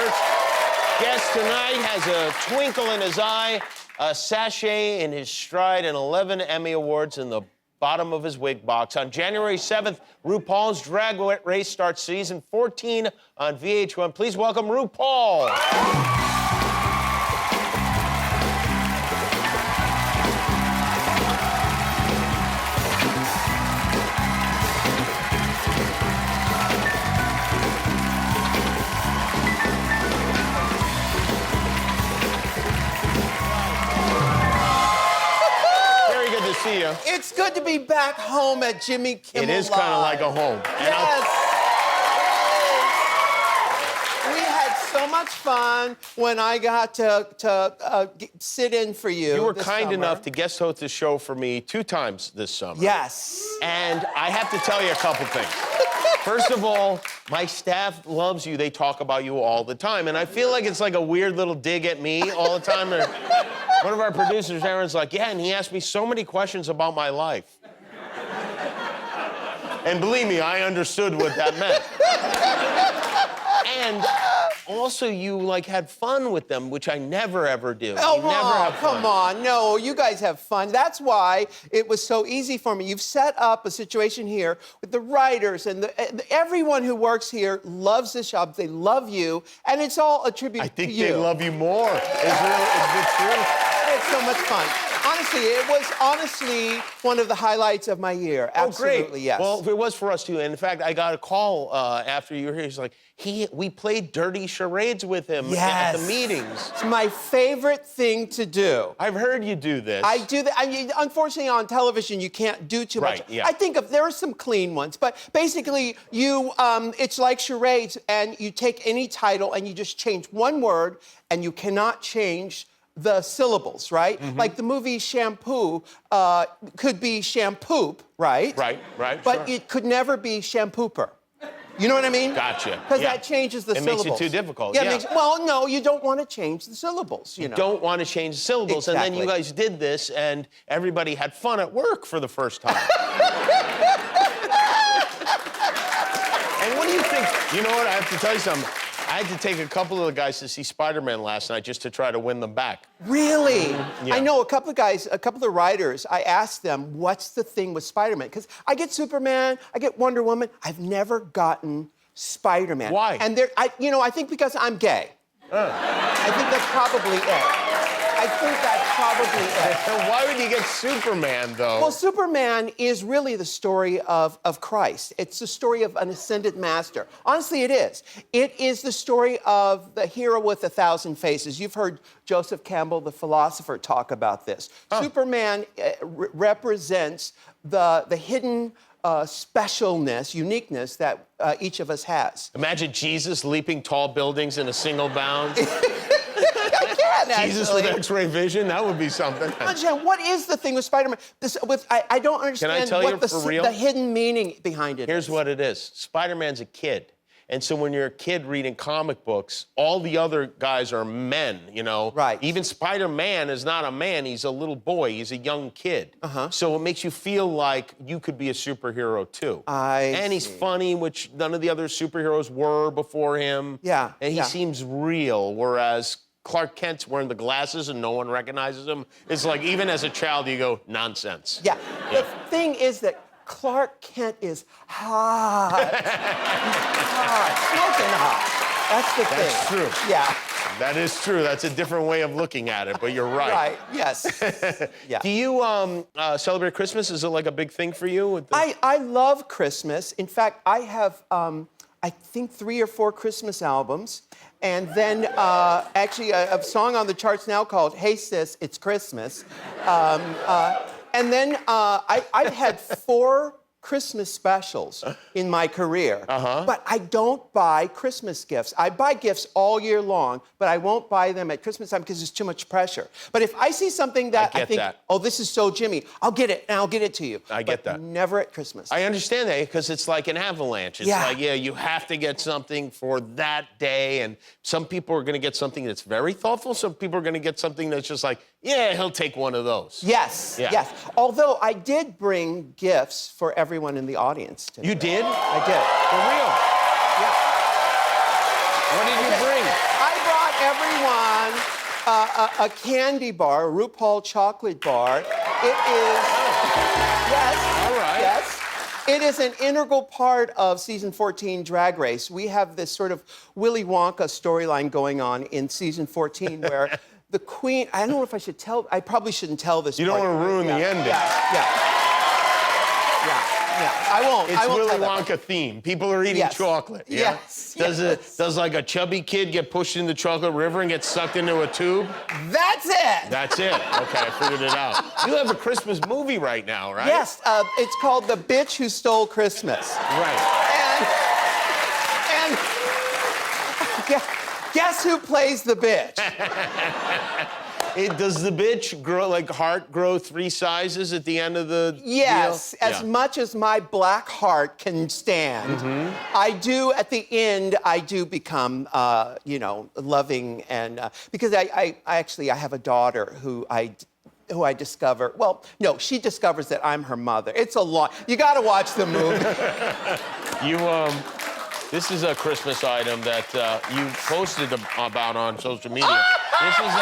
first guest tonight has a twinkle in his eye, a sachet in his stride, and 11 Emmy Awards in the bottom of his wig box. On January 7th, RuPaul's Drag Race starts season 14 on VH1. Please welcome RuPaul. See you. It's good to be back home at Jimmy Kimmel. It is kind of like a home. Yes. We had so much fun when I got to sit in for you. You were kind enough to guest host the show for me 2 times this summer. Yes. And I have to tell you a couple things. First of all, my staff loves you. They talk about you all the time. And I feel like it's like a weird little dig at me all the time. One of our producers, Aaron's like, yeah, and he asked me so many questions about my life. And believe me, I understood what that meant. And also, you, like, had fun with them, which I never, ever do. Oh, you never have fun. Come on. No, you guys have fun. That's why it was so easy for me. You've set up a situation here with the writers and everyone who works here loves this job. They love you, and it's all a tribute to you. I think they love you more. Is it true? It's so much fun. Honestly, it was one of the highlights of my year. Absolutely, oh, great. Yes. Well, it was for us, too. And in fact, I got a call after you were here. He's like, we played dirty charades with him at the meetings. It's my favorite thing to do. I've heard you do this. I do that. I mean, unfortunately, on television, you can't do too much. Right, yeah. I think there are some clean ones, but basically, it's like charades, and you take any title and you just change one word, and you cannot change the syllables, right? Mm-hmm. Like the movie Shampoo could be Shampoop, right? Right, But sure. it could never be Shampooper. You know what I mean? Gotcha. Because that changes the syllables. It makes it too difficult, yeah. Well, no, you don't want to change the syllables, you know. Don't want to change the syllables. Exactly. And then you guys did this, and everybody had fun at work for the first time. And what do you think? You know what? I have to tell you something. I had to take a couple of the guys to see Spider-Man last night just to try to win them back. Really? Yeah. I know a couple of the writers, I asked them, what's the thing with Spider-Man? Because I get Superman, I get Wonder Woman. I've never gotten Spider-Man. Why? And I think because I'm gay. I think that's probably it. Why would you get Superman, though? Well, Superman is really the story of Christ. It's the story of an ascended master. Honestly, it is. It is the story of the hero with 1,000 faces. You've heard Joseph Campbell, the philosopher, talk about this. Superman represents the hidden specialness, uniqueness that each of us has. Imagine Jesus leaping tall buildings in a single bound. Jesus Actually. with X-ray vision, that would be something. What is the thing with Spider-Man? I don't understand the hidden meaning behind it. Here's what it is. Spider-Man's a kid. And so when you're a kid reading comic books, all the other guys are men, you know? Right. Even Spider-Man is not a man. He's a little boy. He's a young kid. So it makes you feel like you could be a superhero, too. And he's funny, which none of the other superheroes were before him. Yeah. And he seems real, whereas Clark Kent's wearing the glasses and no one recognizes him. It's like, even as a child, you go, nonsense. Yeah. The thing is that Clark Kent is hot. He's hot, smoking hot. That's the thing. That's true. Yeah. That is true. That's a different way of looking at it, but you're right. Right, yes. Yeah. Do you celebrate Christmas? Is it like a big thing for you? I love Christmas. In fact, I have, I think, 3 or 4 Christmas albums. And then, actually, a song on the charts now called Hey Sis, It's Christmas. And then I've had 4 Christmas specials in my career. But I don't buy Christmas gifts. I buy gifts all year long, but I won't buy them at Christmas time because it's too much pressure. But if I see something that I think, oh, this is so Jimmy, I'll get it, and I'll get it to you. I get that. Never at Christmas. I understand that because it's like an avalanche. It's like, you have to get something for that day, and some people are going to get something that's very thoughtful. Some people are going to get something that's just like, yeah, he'll take one of those. Yes, yes. Although I did bring gifts for everyone in the audience today. You did? I did. For real? Yeah. What did you bring? a candy bar, a RuPaul chocolate bar. It is. Yes. All right. Yes. It is an integral part of season 14 Drag Race. We have this sort of Willy Wonka storyline going on in season 14 where the queen, I don't know if I should tell, I probably shouldn't tell this You don't part. want to ruin the ending. I won't. It's I won't Willy tell that Wonka theme. People are eating Yes. chocolate. Yeah? Yes. Does like a chubby kid get pushed in the chocolate river and get sucked into a tube? That's it. That's it. Okay, I figured it out. You have a Christmas movie right now, right? Yes, it's called The Bitch Who Stole Christmas. Right. And guess who plays the bitch? Does the bitch heart grow 3 sizes at the end of the Yes, deal? as much as my black heart can stand. I do, at the end, I do become, loving and, because I have a daughter who I discover, well, no, she discovers that I'm her mother. It's a lot. You gotta watch the movie. This is a Christmas item that you posted about on social media. This is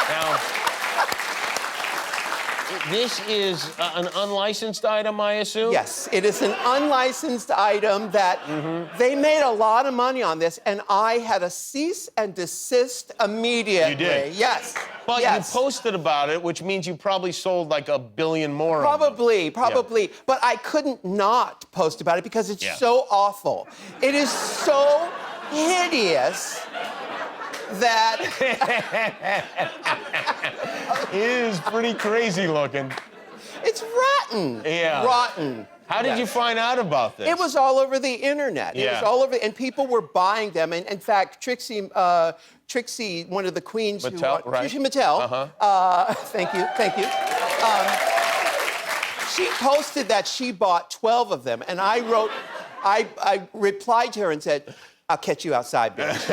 Now, this is an unlicensed item, I assume? Yes, it is an unlicensed item that they made a lot of money on this, and I had a cease and desist immediately. You did? Yes. But yes. you posted about it, which means you probably sold like 1 billion more of them. Probably. Yeah. But I couldn't not post about it because it's so awful. It is so hideous that... It is pretty crazy looking. It's rotten. Yeah. Rotten. How did you find out about this? It was all over the internet. It was all over, and people were buying them. And in fact, Trixie, one of the queens, Mattel, right? Trixie Mattel. Thank you. She posted that she bought 12 of them, and I replied to her and said, "I'll catch you outside, bitch."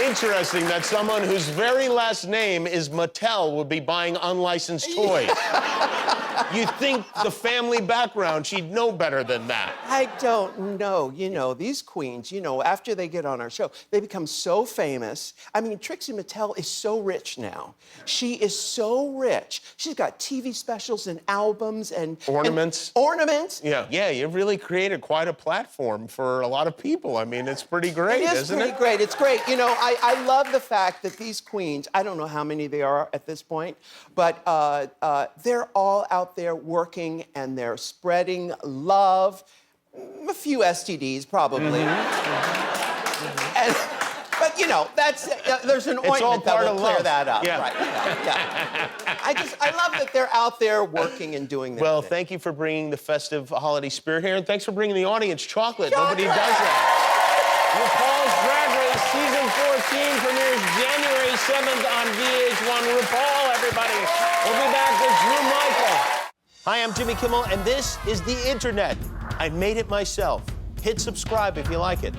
Interesting that someone whose very last name is Mattel would be buying unlicensed toys. You'd think the family background, she'd know better than that. I don't know. You know, these queens, after they get on our show, they become so famous. I mean, Trixie Mattel is so rich now. She is so rich. She's got TV specials and albums and... Ornaments. Ornaments. Yeah, you've really created quite a platform for a lot of people. I mean, it's pretty great, isn't it? It is pretty great. It's great. I love the fact that these queens, I don't know how many they are at this point, but they're all out there working and they're spreading love. A few STDs, probably. But that's there's an ointment that will clear that up. Yeah. Right. I love that they're out there working and doing their thing. Thank you for bringing the festive holiday spirit here, and thanks for bringing the audience chocolate. Nobody does that. RuPaul's Drag Race Season 14 premieres January 7th on VH1. RuPaul, everybody. We'll be back with Drew Michael. Hi, I'm Jimmy Kimmel, and this is the Internet. I made it myself. Hit subscribe if you like it.